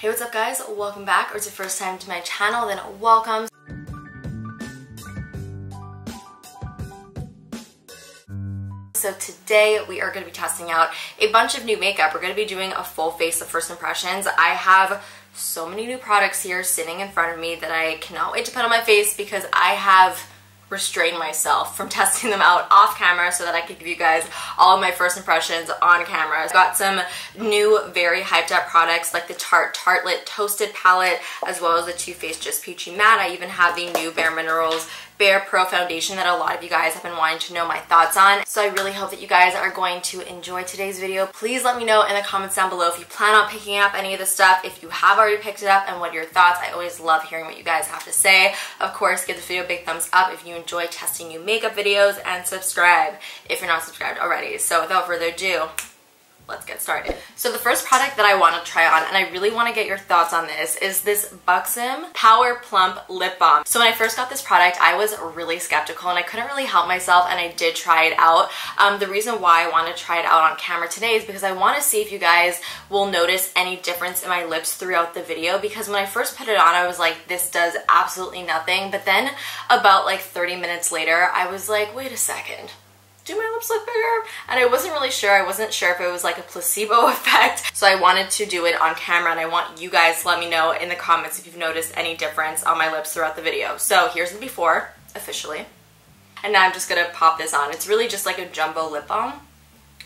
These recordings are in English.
Hey, what's up guys? Welcome back, or it's your first time to my channel, then welcome. So today we are going to be testing out a bunch of new makeup. We're going to be doing a full face of first impressions. I have so many new products here sitting in front of me that I cannot wait to put on my face because I have restrain myself from testing them out off camera so that I could give you guys all of my first impressions on camera. I've got some new, very hyped up products like the Tartelette Toasted Palette, as well as the Too Faced Just Peachy Matte. I even have the new Bare Minerals barepro foundation that a lot of you guys have been wanting to know my thoughts on. So I really hope that you guys are going to enjoy today's video. Please let me know in the comments down below if you plan on picking up any of this stuff, if you have already picked it up, and what are your thoughts. I always love hearing what you guys have to say. Of course, give this video a big thumbs up if you enjoy testing new makeup videos, and subscribe if you're not subscribed already. So without further ado, let's get started. So the first product that I want to try on, and I really want to get your thoughts on this, is this Buxom Power Plump Lip Balm. So when I first got this product, I was really skeptical and I couldn't really help myself, and I did try it out. The reason why I want to try it out on camera today is because I want to see if you guys will notice any difference in my lips throughout the video, because when I first put it on, I was like, this does absolutely nothing. But then about like 30 minutes later, I was like, wait a second. Do my lips look bigger? And I wasn't really sure. I wasn't sure if it was like a placebo effect. So I wanted to do it on camera, and I want you guys to let me know in the comments if you've noticed any difference on my lips throughout the video. So here's the before, officially. And now I'm just gonna pop this on. It's really just like a jumbo lip balm,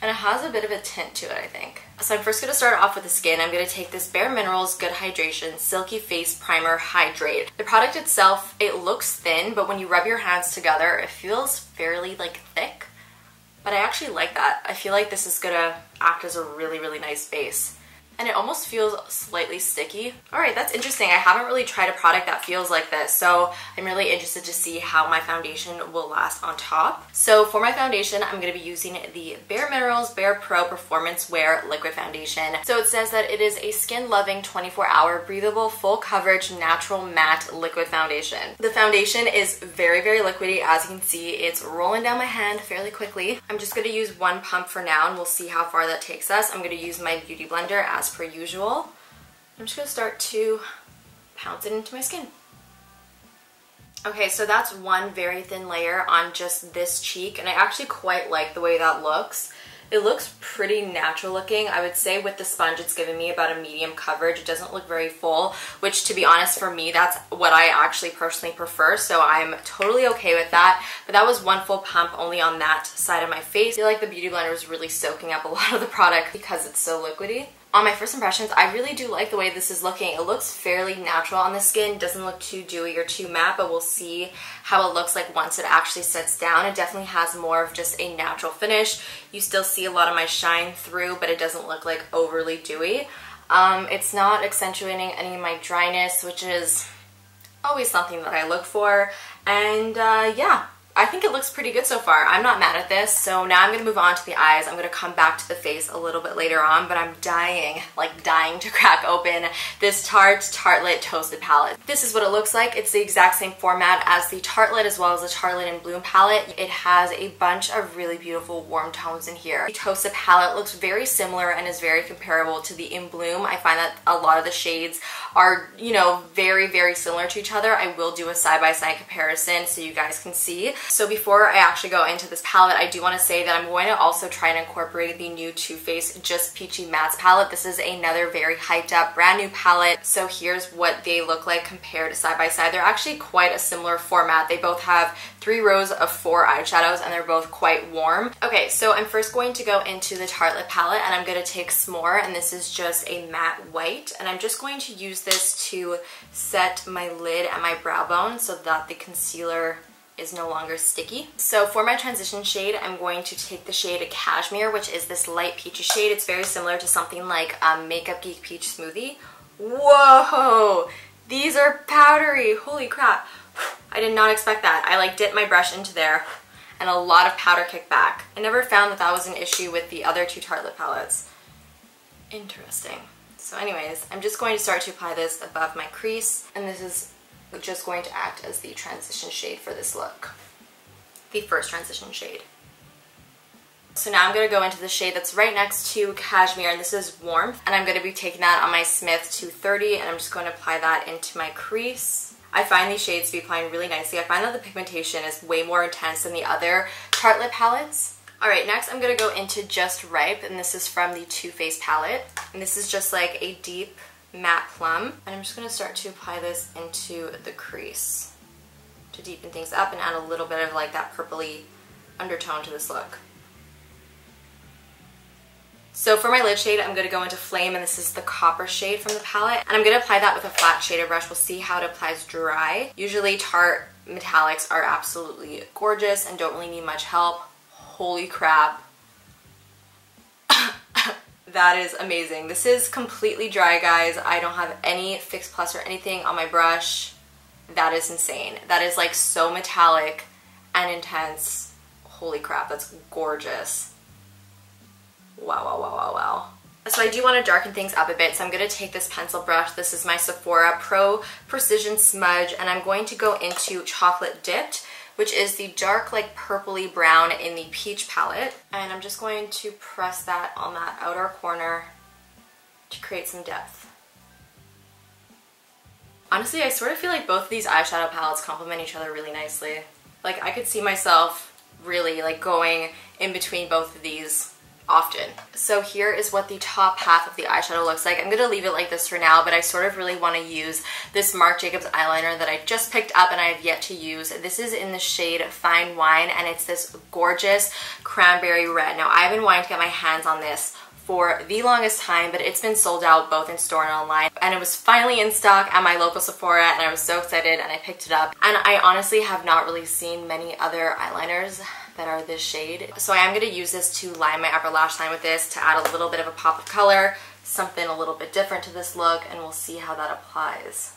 and it has a bit of a tint to it, I think. So I'm first gonna start off with the skin. I'm gonna take this Bare Minerals Good Hydration Silky Face Primer Hydrate. The product itself, it looks thin, but when you rub your hands together, it feels fairly like thick. But I actually like that. I feel like this is gonna act as a really, really nice base. And it almost feels slightly sticky. Alright, that's interesting. I haven't really tried a product that feels like this, so I'm really interested to see how my foundation will last on top. So for my foundation, I'm going to be using the Bare Minerals barepro Performance Wear Liquid Foundation. So it says that it is a skin-loving, 24-hour, breathable, full coverage, natural matte liquid foundation. The foundation is very, very liquidy. As you can see, it's rolling down my hand fairly quickly. I'm just going to use one pump for now, and we'll see how far that takes us. I'm going to use my beauty blender as per usual. I'm just going to start to pounce it into my skin. Okay, so that's one very thin layer on just this cheek, and I actually quite like the way that looks. It looks pretty natural looking. I would say with the sponge it's giving me about a medium coverage. It doesn't look very full, which to be honest for me that's what I actually personally prefer, so I'm totally okay with that. But that was one full pump only on that side of my face. I feel like the beauty blender was really soaking up a lot of the product because it's so liquidy. On my first impressions, I really do like the way this is looking. It looks fairly natural on the skin. Doesn't look too dewy or too matte, but we'll see how it looks like once it actually sets down. It definitely has more of just a natural finish. You still see a lot of my shine through, but it doesn't look like overly dewy. It's not accentuating any of my dryness, which is always something that I look for. And yeah. I think it looks pretty good so far. I'm not mad at this. So now I'm going to move on to the eyes. I'm going to come back to the face a little bit later on, but I'm dying, like dying to crack open this Tartelette Toasted Palette. This is what it looks like. It's the exact same format as the Tartelette as well as the Tartelette in Bloom palette. It has a bunch of really beautiful warm tones in here. The Toasted palette looks very similar and is very comparable to the In Bloom. I find that a lot of the shades are, you know, very, very similar to each other. I will do a side-by-side comparison so you guys can see. So before I actually go into this palette, I do want to say that I'm going to also try and incorporate the new Too Faced Just Peachy Matte palette. This is another very hyped up brand new palette. So here's what they look like compared to side by side. They're actually quite a similar format. They both have 3 rows of 4 eyeshadows, and they're both quite warm. Okay, so I'm first going to go into the Tartelette palette, and I'm going to take S'more, and this is just a matte white, and I'm just going to use this to set my lid and my brow bone so that the concealer is no longer sticky. So for my transition shade, I'm going to take the shade Cashmere, which is this light peachy shade. It's very similar to something like Makeup Geek Peach Smoothie. Whoa! These are powdery! Holy crap! I did not expect that. I like dipped my brush into there and a lot of powder kicked back. I never found that that was an issue with the other 2 Tartelette palettes. Interesting. So anyways, I'm just going to start to apply this above my crease, and this is just going to act as the transition shade for this look. The first transition shade. So now I'm going to go into the shade that's right next to Cashmere, and this is Warmth. And I'm going to be taking that on my Smith 230, and I'm just going to apply that into my crease. I find these shades to be applying really nicely. I find that the pigmentation is way more intense than the other Tartelette palettes. Alright, next I'm going to go into Just Ripe, and this is from the Too Faced palette. And this is just like a deep matte plum. And I'm just going to start to apply this into the crease to deepen things up and add a little bit of like that purpley undertone to this look. So for my lid shade, I'm going to go into Flame, and this is the copper shade from the palette. And I'm going to apply that with a flat shader brush. We'll see how it applies dry. Usually Tarte metallics are absolutely gorgeous and don't really need much help. Holy crap. That is amazing. This is completely dry, guys. I don't have any Fix Plus or anything on my brush. That is insane. That is like so metallic and intense. Holy crap, that's gorgeous. Wow, wow, wow, wow, wow. So I do want to darken things up a bit, so I'm going to take this pencil brush. This is my Sephora Pro Precision Smudge, and I'm going to go into Chocolate Dipped, which is the dark, like purpley brown in the Peach palette. And I'm just going to press that on that outer corner to create some depth. Honestly, I sort of feel like both of these eyeshadow palettes complement each other really nicely. Like, I could see myself really like going in between both of these often. So here is what the top half of the eyeshadow looks like. I'm going to leave it like this for now, but I sort of really want to use this Marc Jacobs eyeliner that I just picked up and I have yet to use. This is in the shade Fine Wine, and it's this gorgeous cranberry red. Now, I've been wanting to get my hands on this for the longest time, but it's been sold out both in store and online, and it was finally in stock at my local Sephora, and I was so excited and I picked it up. And I honestly have not really seen many other eyeliners that are this shade. So I am going to use this to line my upper lash line with this to add a little bit of a pop of color, something a little bit different to this look, and we'll see how that applies.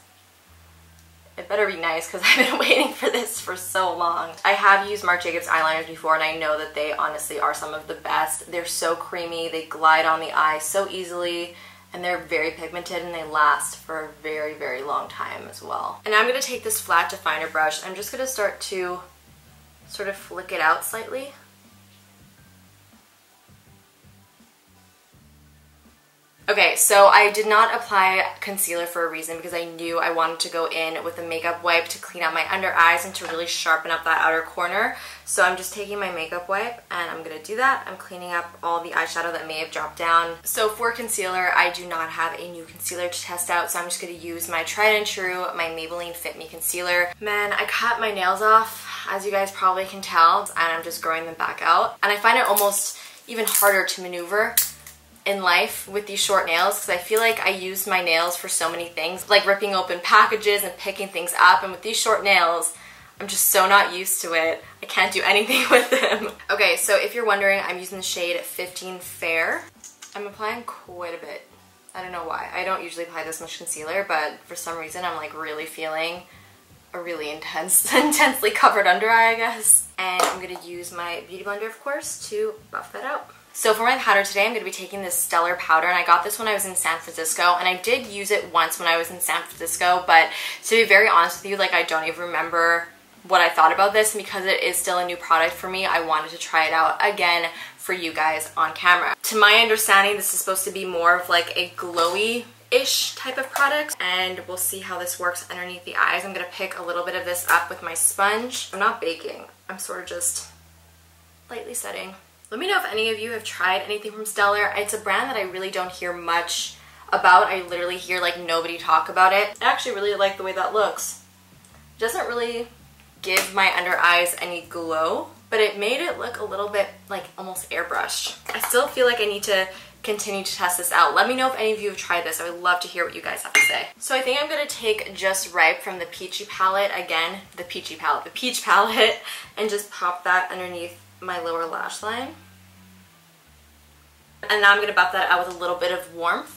It better be nice because I've been waiting for this for so long. I have used Marc Jacobs eyeliners before, and I know that they honestly are some of the best. They're so creamy, they glide on the eye so easily, and they're very pigmented, and they last for a very, very long time as well. And now I'm going to take this flat definer brush, and I'm just going to start to sort of flick it out slightly. Okay, so I did not apply concealer for a reason, because I knew I wanted to go in with a makeup wipe to clean out my under eyes and to really sharpen up that outer corner. So I'm just taking my makeup wipe and I'm going to do that. I'm cleaning up all the eyeshadow that may have dropped down. So for concealer, I do not have a new concealer to test out, so I'm just going to use my tried and true, my Maybelline Fit Me concealer. Man, I cut my nails off, as you guys probably can tell, and I'm just growing them back out. And I find it almost even harder to maneuver in life with these short nails, because I feel like I use my nails for so many things, like ripping open packages and picking things up, and with these short nails, I'm just so not used to it. I can't do anything with them. Okay, so if you're wondering, I'm using the shade 15 Fair. I'm applying quite a bit. I don't know why. I don't usually apply this much concealer, but for some reason I'm like really feeling a really intensely covered under eye, I guess. And I'm gonna use my Beauty Blender, of course, to buff that out. So for my powder today, I'm going to be taking this Stellar powder, and I got this when I was in San Francisco, and I did use it once when I was in San Francisco, but to be very honest with you, like, I don't even remember what I thought about this, and because it is still a new product for me, I wanted to try it out again for you guys on camera. To my understanding, this is supposed to be more of like a glowy-ish type of product, and we'll see how this works underneath the eyes. I'm going to pick a little bit of this up with my sponge. I'm not baking. I'm sort of just lightly setting. Let me know if any of you have tried anything from Stellar. It's a brand that I really don't hear much about. I literally hear like nobody talk about it. I actually really like the way that looks. It doesn't really give my under eyes any glow, but it made it look a little bit like almost airbrushed. I still feel like I need to continue to test this out. Let me know if any of you have tried this. I would love to hear what you guys have to say. So I think I'm going to take Just Ripe from the Peachy palette, again, the Peach palette, and just pop that underneath my lower lash line. And now I'm going to buff that out with a little bit of Warmth.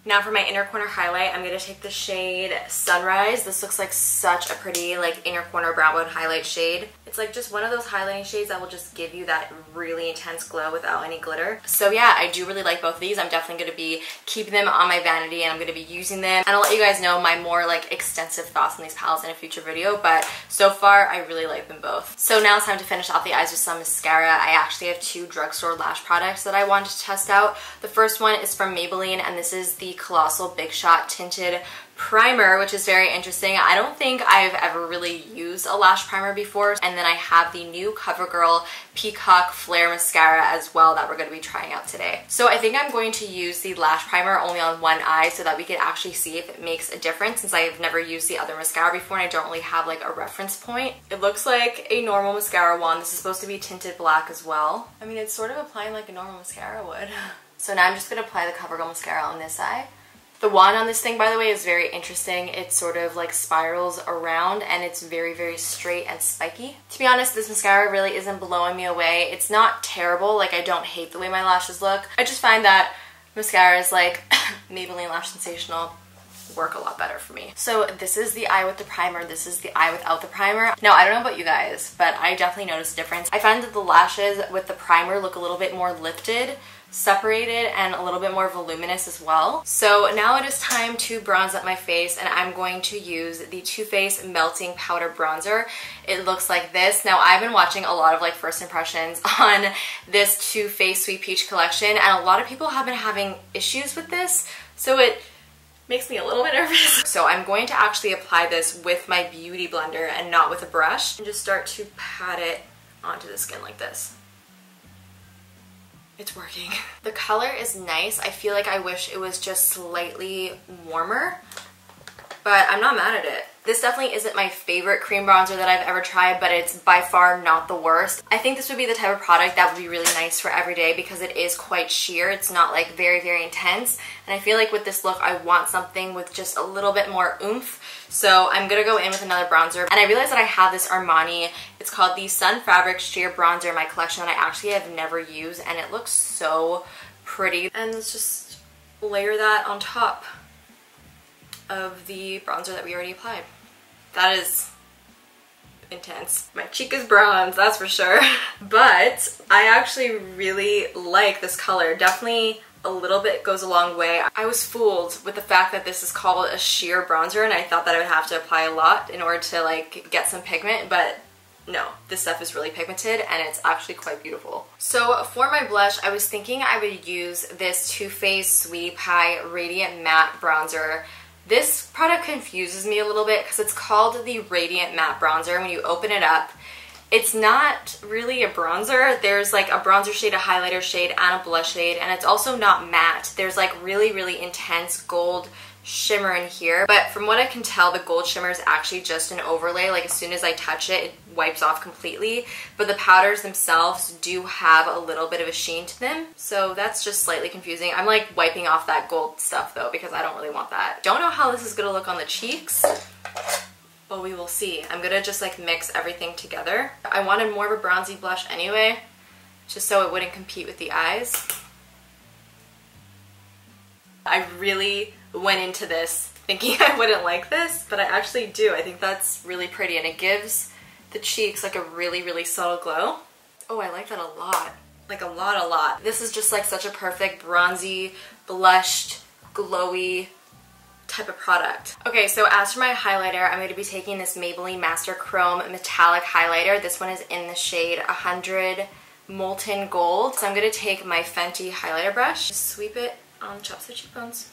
Now for my inner corner highlight, I'm going to take the shade Sunrise. This looks like such a pretty like inner corner brow bone highlight shade. It's like just one of those highlighting shades that will just give you that really intense glow without any glitter. So yeah, I do really like both of these. I'm definitely going to be keeping them on my vanity and I'm going to be using them. And I'll let you guys know my more like extensive thoughts on these palettes in a future video, but so far I really like them both. So now it's time to finish off the eyes with some mascara. I actually have two drugstore lash products that I wanted to test out. The first one is from Maybelline and this is the Colossal Big Shot Tinted Primer, which is very interesting. I don't think I've ever really used a lash primer before. And then I have the new CoverGirl Peacock Flare Mascara as well that we're going to be trying out today. So I think I'm going to use the lash primer only on one eye so that we can actually see if it makes a difference, since I've never used the other mascara before and I don't really have like a reference point. It looks like a normal mascara wand. This is supposed to be tinted black as well. I mean, it's sort of applying like a normal mascara would. So now I'm just going to apply the CoverGirl mascara on this eye. The wand on this thing, by the way, is very interesting. It sort of like spirals around and it's very, very straight and spiky. To be honest, this mascara really isn't blowing me away. It's not terrible. Like, I don't hate the way my lashes look. I just find that mascaras like Maybelline Lash Sensational work a lot better for me. So this is the eye with the primer. This is the eye without the primer. Now, I don't know about you guys, but I definitely noticed a difference. I find that the lashes with the primer look a little bit more lifted, separated, and a little bit more voluminous as well. So now it is time to bronze up my face, and I'm going to use the Too Faced Melting Powder Bronzer. It looks like this. Now, I've been watching a lot of like first impressions on this Too Faced Sweet Peach collection, and a lot of people have been having issues with this, so it makes me a little bit nervous. So I'm going to actually apply this with my beauty blender and not with a brush, and just start to pat it onto the skin like this. It's working. The color is nice. I feel like I wish it was just slightly warmer, but I'm not mad at it. This definitely isn't my favorite cream bronzer that I've ever tried, but it's by far not the worst. I think this would be the type of product that would be really nice for every day because it is quite sheer. It's not like very, very intense. And I feel like with this look, I want something with just a little bit more oomph. So I'm gonna go in with another bronzer. And I realized that I have this Armani, it's called the Sun Fabric Sheer Bronzer in my collection that I actually have never used, and it looks so pretty. And let's just layer that on top of the bronzer that we already applied. That is intense. My cheek is bronze, that's for sure. But I actually really like this color. Definitely a little bit goes a long way. I was fooled with the fact that this is called a sheer bronzer and I thought that I would have to apply a lot in order to like get some pigment, but no, this stuff is really pigmented and it's actually quite beautiful. So for my blush, I was thinking I would use this Too Faced Sweetie Pie Radiant Matte Bronzer. This product confuses me a little bit because it's called the Radiant Matte Bronzer. When you open it up, it's not really a bronzer. There's like a bronzer shade, a highlighter shade, and a blush shade, and it's also not matte. There's like really, really intense gold shimmer in here, but from what I can tell, the gold shimmer is actually just an overlay. Like, as soon as I touch it, it wipes off completely, but the powders themselves do have a little bit of a sheen to them, so that's just slightly confusing. I'm like wiping off that gold stuff though because I don't really want that. Don't know how this is gonna look on the cheeks, but we will see. I'm gonna just like mix everything together. I wanted more of a bronzy blush anyway, just so it wouldn't compete with the eyes. I really went into this thinking I wouldn't like this, but I actually do. I think that's really pretty and it gives the cheeks like a really, really subtle glow. Oh, I like that a lot. Like a lot. This is just like such a perfect bronzy, blushed, glowy type of product. Okay, so as for my highlighter, I'm going to be taking this Maybelline Master Chrome Metallic Highlighter. This one is in the shade 100 Molten Gold. So I'm going to take my Fenty highlighter brush, just sweep it on the tops of the cheekbones.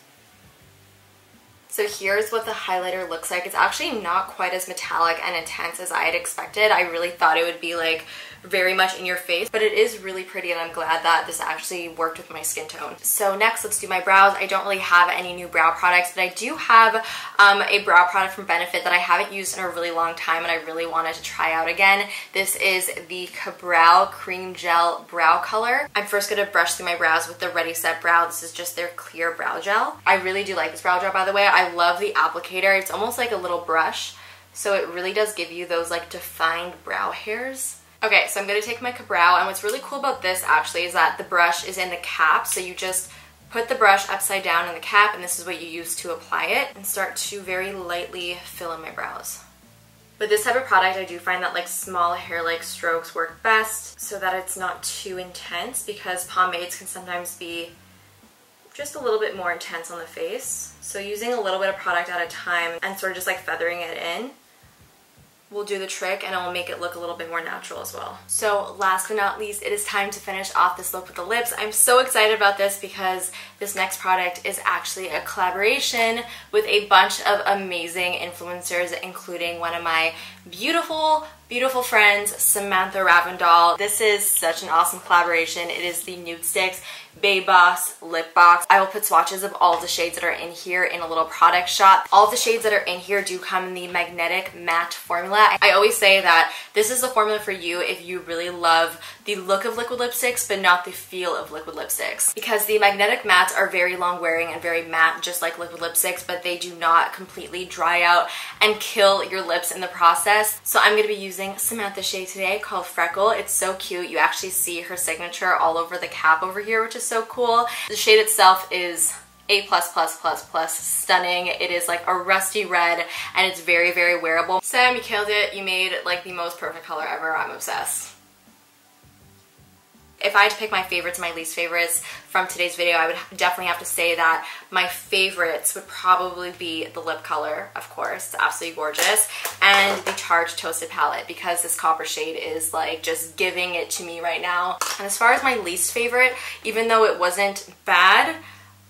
So here's what the highlighter looks like. It's actually not quite as metallic and intense as I had expected. I really thought it would be like very much in your face, but it is really pretty and I'm glad that this actually worked with my skin tone. So next, let's do my brows. I don't really have any new brow products, but I do have a brow product from Benefit that I haven't used in a really long time and I really wanted to try out again. This is the Ka-Brow Cream Gel Brow Color. I'm first going to brush through my brows with the Ready Set Brow. This is just their clear brow gel. I really do like this brow gel, by the way. I love the applicator. It's almost like a little brush, so it really does give you those like defined brow hairs. Okay, so I'm going to take my Ka-Brow, and what's really cool about this actually is that the brush is in the cap, so you just Put the brush upside down in the cap, and this is what you use to apply it, and start to very lightly fill in my brows. With this type of product, I do find that like small hair-like strokes work best so that it's not too intense, because pomades can sometimes be just a little bit more intense on the face. So using a little bit of product at a time and sort of just like feathering it in will do the trick, and it will make it look a little bit more natural as well. So last but not least, it is time to finish off this look with the lips. I'm so excited about this because this next product is actually a collaboration with a bunch of amazing influencers, including one of my beautiful friends, Samantha Ravndal. This is such an awesome collaboration. It is the Nude Sticks Babe Boss Lip Box. I will put swatches of all of the shades that are in here in a little product shot. All of the shades that are in here do come in the Magnetic Matte formula. I always say that this is the formula for you if you really love the look of liquid lipsticks but not the feel of liquid lipsticks, because the Magnetic Mattes are very long wearing and very matte, just like liquid lipsticks, but they do not completely dry out and kill your lips in the process. So I'm going to be using Samantha's shade today called Freckle. It's so cute. You actually see her signature all over the cap over here, which is so cool. The shade itself is A++++, stunning. It is like a rusty red, and it's very wearable. Sam, you killed it. You made like the most perfect color ever. I'm obsessed. If I had to pick my favorites and my least favorites from today's video, I would definitely have to say that my favorites would probably be the lip color, of course, it's absolutely gorgeous, and the Tarte Toasted Palette, because this copper shade is like just giving it to me right now. And as far as my least favorite, even though it wasn't bad,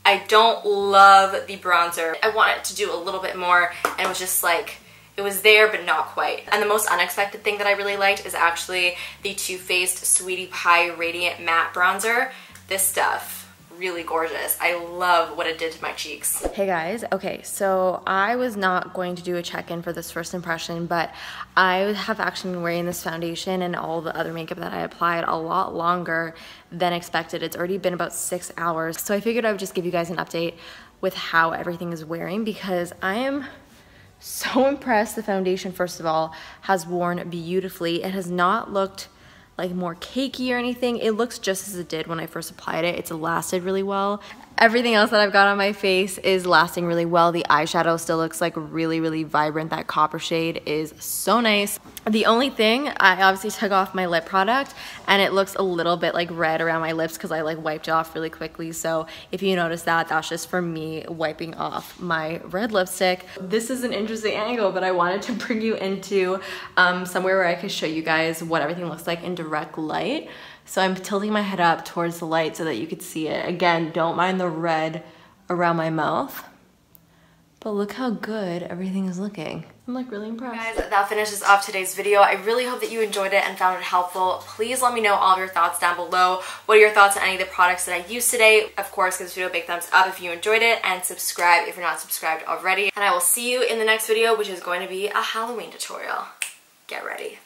I don't love the bronzer. I wanted to do a little bit more, and it was just like, it was there, but not quite. And the most unexpected thing that I really liked is actually the Too Faced Sweetie Pie Radiant Matte Bronzer. This stuff, really gorgeous. I love what it did to my cheeks. Hey guys, okay, so I was not going to do a check-in for this first impression, but I have actually been wearing this foundation and all the other makeup that I applied a lot longer than expected. It's already been about 6 hours. So I figured I would just give you guys an update with how everything is wearing, because I am so impressed. The foundation, first of all, has worn beautifully. It has not looked like more cakey or anything. It looks just as it did when I first applied it. It's lasted really well. Everything else that I've got on my face is lasting really well. The eyeshadow still looks like really vibrant. That copper shade is so nice. The only thing, I obviously took off my lip product, and it looks a little bit like red around my lips because I like wiped it off really quickly. So if you notice that, that's just for me wiping off my red lipstick. This is an interesting angle, but I wanted to bring you into somewhere where I could show you guys what everything looks like in direct light. So I'm tilting my head up towards the light so that you could see it. Again, don't mind the red around my mouth, but look how good everything is looking. I'm like really impressed. Guys, that finishes off today's video. I really hope that you enjoyed it and found it helpful. Please let me know all of your thoughts down below. What are your thoughts on any of the products that I used today? Of course, give this video a big thumbs up if you enjoyed it, and subscribe if you're not subscribed already. And I will see you in the next video, which is going to be a Halloween tutorial. Get ready.